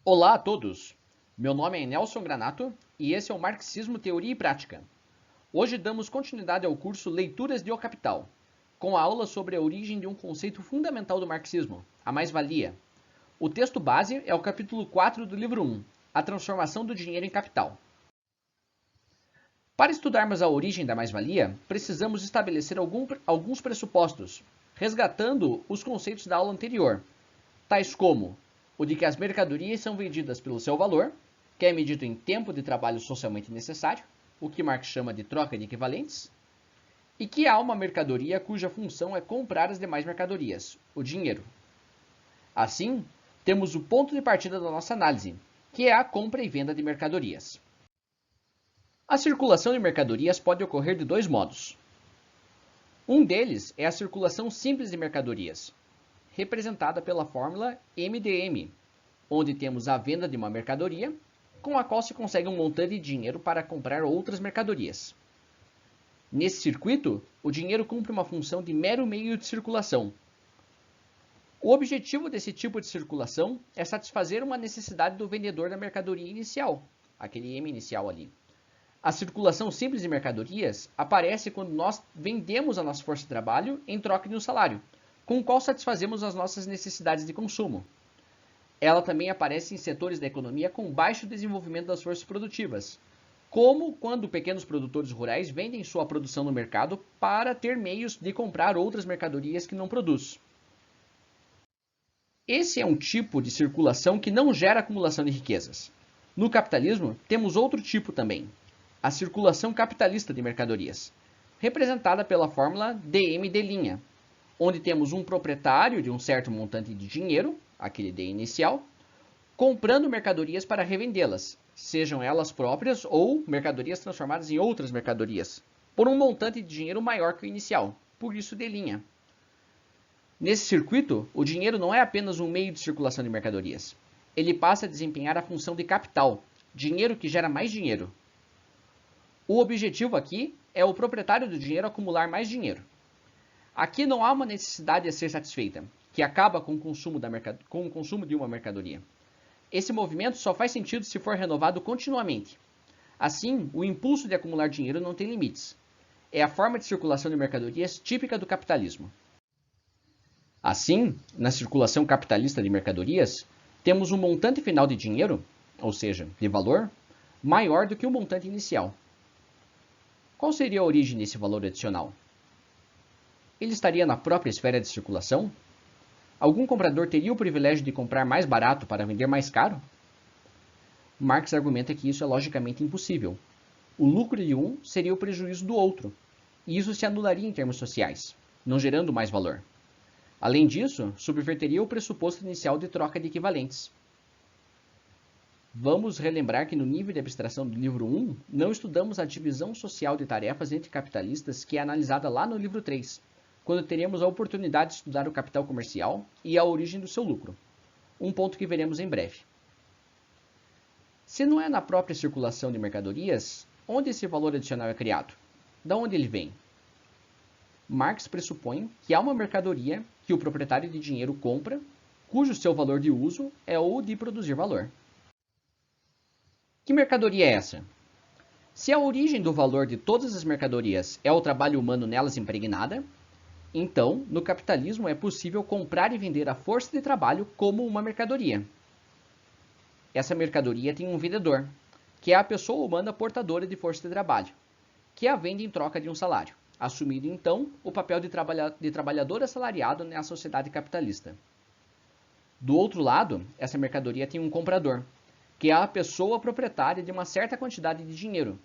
Olá a todos! Meu nome é Nelson Granato e esse é o Marxismo Teoria e Prática. Hoje damos continuidade ao curso Leituras de O Capital, com a aula sobre a origem de um conceito fundamental do marxismo, a mais-valia. O texto base é o capítulo 4 do livro 1, A Transformação do Dinheiro em Capital. Para estudarmos a origem da mais-valia, precisamos estabelecer alguns pressupostos, resgatando os conceitos da aula anterior, tais como o de que as mercadorias são vendidas pelo seu valor, que é medido em tempo de trabalho socialmente necessário, o que Marx chama de troca de equivalentes, e que há uma mercadoria cuja função é comprar as demais mercadorias, o dinheiro. Assim, temos o ponto de partida da nossa análise, que é a compra e venda de mercadorias. A circulação de mercadorias pode ocorrer de dois modos. Um deles é a circulação simples de mercadorias, representada pela fórmula MDM, onde temos a venda de uma mercadoria, com a qual se consegue um montante de dinheiro para comprar outras mercadorias. Nesse circuito, o dinheiro cumpre uma função de mero meio de circulação. O objetivo desse tipo de circulação é satisfazer uma necessidade do vendedor da mercadoria inicial, aquele M inicial ali. A circulação simples de mercadorias aparece quando nós vendemos a nossa força de trabalho em troca de um salário, com o qual satisfazemos as nossas necessidades de consumo. Ela também aparece em setores da economia com baixo desenvolvimento das forças produtivas, como quando pequenos produtores rurais vendem sua produção no mercado para ter meios de comprar outras mercadorias que não produz. Esse é um tipo de circulação que não gera acumulação de riquezas. No capitalismo, temos outro tipo também, a circulação capitalista de mercadorias, representada pela fórmula DMD', onde temos um proprietário de um certo montante de dinheiro, aquele D inicial, comprando mercadorias para revendê-las, sejam elas próprias ou mercadorias transformadas em outras mercadorias, por um montante de dinheiro maior que o inicial, por isso D'. Nesse circuito, o dinheiro não é apenas um meio de circulação de mercadorias. Ele passa a desempenhar a função de capital, dinheiro que gera mais dinheiro. O objetivo aqui é o proprietário do dinheiro acumular mais dinheiro. Aqui não há uma necessidade a ser satisfeita, que acaba com o consumo de uma mercadoria. Esse movimento só faz sentido se for renovado continuamente. Assim, o impulso de acumular dinheiro não tem limites. É a forma de circulação de mercadorias típica do capitalismo. Assim, na circulação capitalista de mercadorias, temos um montante final de dinheiro, ou seja, de valor, maior do que o montante inicial. Qual seria a origem desse valor adicional? Ele estaria na própria esfera de circulação? Algum comprador teria o privilégio de comprar mais barato para vender mais caro? Marx argumenta que isso é logicamente impossível. O lucro de um seria o prejuízo do outro, e isso se anularia em termos sociais, não gerando mais valor. Além disso, subverteria o pressuposto inicial de troca de equivalentes. Vamos relembrar que no nível de abstração do livro 1, não estudamos a divisão social de tarefas entre capitalistas que é analisada lá no livro 3, quando teremos a oportunidade de estudar o capital comercial e a origem do seu lucro, um ponto que veremos em breve. Se não é na própria circulação de mercadorias, onde esse valor adicional é criado? De onde ele vem? Marx pressupõe que há uma mercadoria que o proprietário de dinheiro compra, cujo seu valor de uso é o de produzir valor. Que mercadoria é essa? Se a origem do valor de todas as mercadorias é o trabalho humano nelas impregnada, então, no capitalismo é possível comprar e vender a força de trabalho como uma mercadoria. Essa mercadoria tem um vendedor, que é a pessoa humana portadora de força de trabalho, que a vende em troca de um salário, assumindo então o papel de trabalhador assalariado na sociedade capitalista. Do outro lado, essa mercadoria tem um comprador, que é a pessoa proprietária de uma certa quantidade de dinheiro,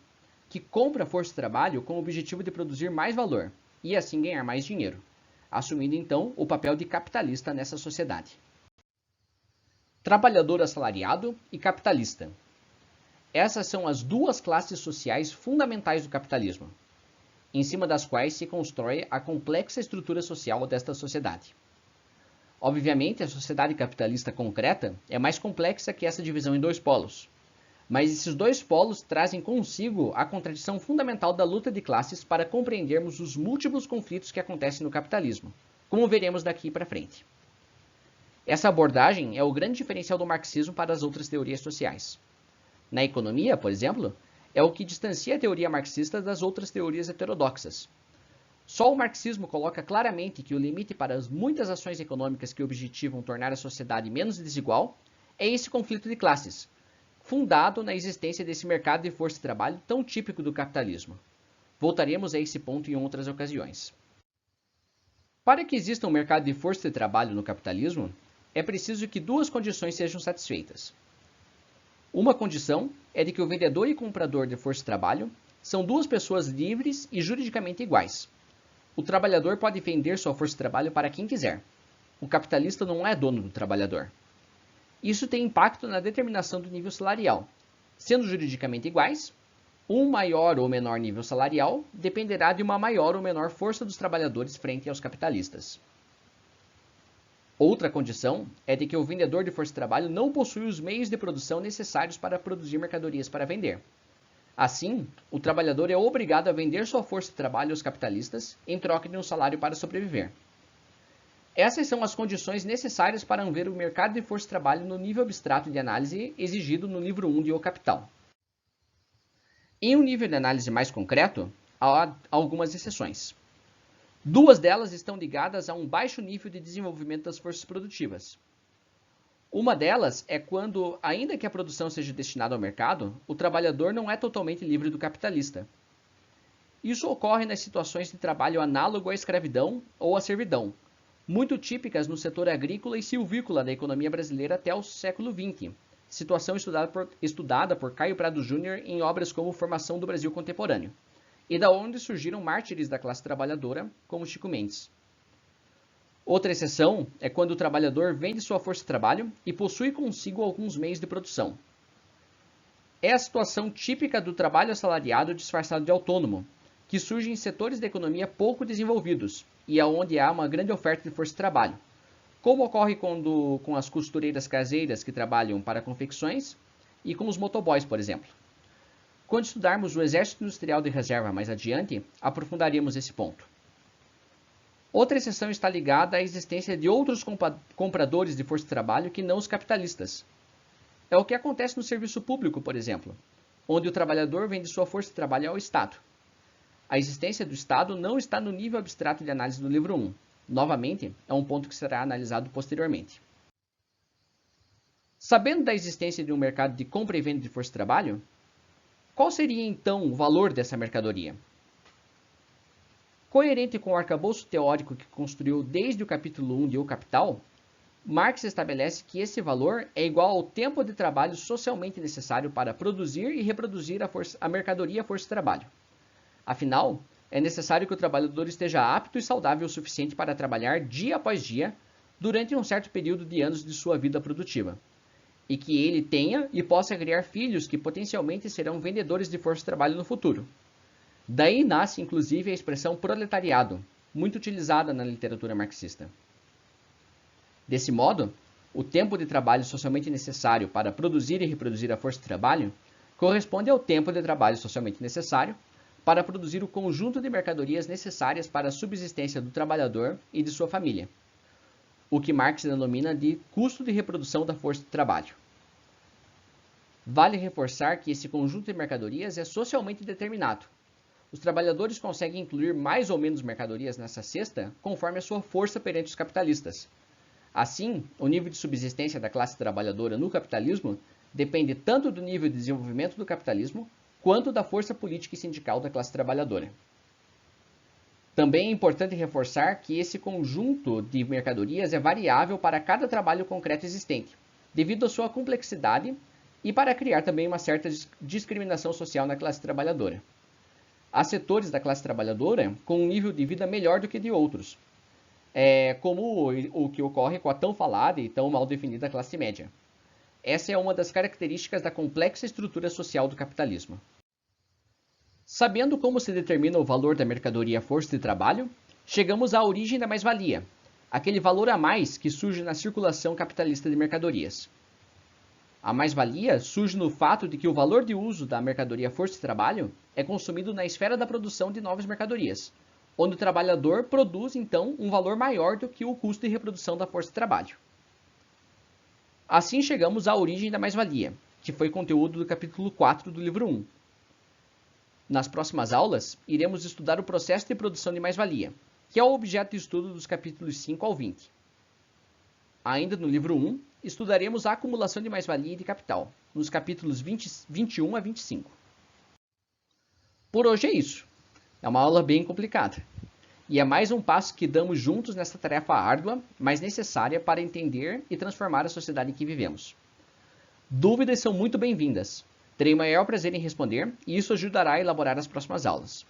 que compra a força de trabalho com o objetivo de produzir mais valor, e assim ganhar mais dinheiro, assumindo então o papel de capitalista nessa sociedade. Trabalhador assalariado e capitalista. Essas são as duas classes sociais fundamentais do capitalismo, em cima das quais se constrói a complexa estrutura social desta sociedade. Obviamente, a sociedade capitalista concreta é mais complexa que essa divisão em dois polos, mas esses dois polos trazem consigo a contradição fundamental da luta de classes para compreendermos os múltiplos conflitos que acontecem no capitalismo, como veremos daqui para frente. Essa abordagem é o grande diferencial do marxismo para as outras teorias sociais. Na economia, por exemplo, é o que distancia a teoria marxista das outras teorias heterodoxas. Só o marxismo coloca claramente que o limite para as muitas ações econômicas que objetivam tornar a sociedade menos desigual é esse conflito de classes, fundado na existência desse mercado de força de trabalho tão típico do capitalismo. Voltaremos a esse ponto em outras ocasiões. Para que exista um mercado de força de trabalho no capitalismo, é preciso que duas condições sejam satisfeitas. Uma condição é de que o vendedor e comprador de força de trabalho são duas pessoas livres e juridicamente iguais. O trabalhador pode vender sua força de trabalho para quem quiser. O capitalista não é dono do trabalhador. Isso tem impacto na determinação do nível salarial. Sendo juridicamente iguais, um maior ou menor nível salarial dependerá de uma maior ou menor força dos trabalhadores frente aos capitalistas. Outra condição é de que o vendedor de força de trabalho não possui os meios de produção necessários para produzir mercadorias para vender. Assim, o trabalhador é obrigado a vender sua força de trabalho aos capitalistas em troca de um salário para sobreviver. Essas são as condições necessárias para ver o mercado de força de trabalho no nível abstrato de análise exigido no livro 1 de O Capital. Em um nível de análise mais concreto, há algumas exceções. Duas delas estão ligadas a um baixo nível de desenvolvimento das forças produtivas. Uma delas é quando, ainda que a produção seja destinada ao mercado, o trabalhador não é totalmente livre do capitalista. Isso ocorre nas situações de trabalho análogo à escravidão ou à servidão, muito típicas no setor agrícola e silvícola da economia brasileira até o século XX, situação estudada por Caio Prado Júnior em obras como Formação do Brasil Contemporâneo, e da onde surgiram mártires da classe trabalhadora, como Chico Mendes. Outra exceção é quando o trabalhador vende sua força de trabalho e possui consigo alguns meios de produção. É a situação típica do trabalho assalariado disfarçado de autônomo, que surge em setores da economia pouco desenvolvidos e aonde há uma grande oferta de força de trabalho, como ocorre com as costureiras caseiras que trabalham para confecções e com os motoboys, por exemplo. Quando estudarmos o exército industrial de reserva mais adiante, aprofundaremos esse ponto. Outra exceção está ligada à existência de outros compradores de força de trabalho que não os capitalistas. É o que acontece no serviço público, por exemplo, onde o trabalhador vende sua força de trabalho ao Estado. A existência do Estado não está no nível abstrato de análise do livro 1. Novamente, é um ponto que será analisado posteriormente. Sabendo da existência de um mercado de compra e venda de força de trabalho, qual seria então o valor dessa mercadoria? Coerente com o arcabouço teórico que construiu desde o capítulo 1 de O Capital, Marx estabelece que esse valor é igual ao tempo de trabalho socialmente necessário para produzir e reproduzir a mercadoria força de trabalho. Afinal, é necessário que o trabalhador esteja apto e saudável o suficiente para trabalhar dia após dia durante um certo período de anos de sua vida produtiva, e que ele tenha e possa criar filhos que potencialmente serão vendedores de força de trabalho no futuro. Daí nasce, inclusive, a expressão proletariado, muito utilizada na literatura marxista. Desse modo, o tempo de trabalho socialmente necessário para produzir e reproduzir a força de trabalho corresponde ao tempo de trabalho socialmente necessário para produzir o conjunto de mercadorias necessárias para a subsistência do trabalhador e de sua família, o que Marx denomina de custo de reprodução da força de trabalho. Vale reforçar que esse conjunto de mercadorias é socialmente determinado. Os trabalhadores conseguem incluir mais ou menos mercadorias nessa cesta conforme a sua força perante os capitalistas. Assim, o nível de subsistência da classe trabalhadora no capitalismo depende tanto do nível de desenvolvimento do capitalismo quanto da força política e sindical da classe trabalhadora. Também é importante reforçar que esse conjunto de mercadorias é variável para cada trabalho concreto existente, devido à sua complexidade e para criar também uma certa discriminação social na classe trabalhadora. Há setores da classe trabalhadora com um nível de vida melhor do que de outros, como o que ocorre com a tão falada e tão mal definida classe média. Essa é uma das características da complexa estrutura social do capitalismo. Sabendo como se determina o valor da mercadoria força de trabalho, chegamos à origem da mais-valia, aquele valor a mais que surge na circulação capitalista de mercadorias. A mais-valia surge no fato de que o valor de uso da mercadoria força de trabalho é consumido na esfera da produção de novas mercadorias, onde o trabalhador produz, então, um valor maior do que o custo de reprodução da força de trabalho. Assim chegamos à origem da mais-valia, que foi conteúdo do capítulo 4 do livro 1. Nas próximas aulas, iremos estudar o processo de produção de mais-valia, que é o objeto de estudo dos capítulos 5 ao 20. Ainda no livro 1, estudaremos a acumulação de mais-valia e de capital, nos capítulos 21 a 25. Por hoje é isso. É uma aula bem complicada. E é mais um passo que damos juntos nessa tarefa árdua, mas necessária para entender e transformar a sociedade em que vivemos. Dúvidas são muito bem-vindas. Terei o maior prazer em responder e isso ajudará a elaborar as próximas aulas.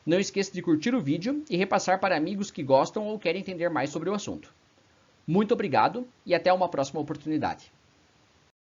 Não esqueça de curtir o vídeo e repassar para amigos que gostam ou querem entender mais sobre o assunto. Muito obrigado e até uma próxima oportunidade.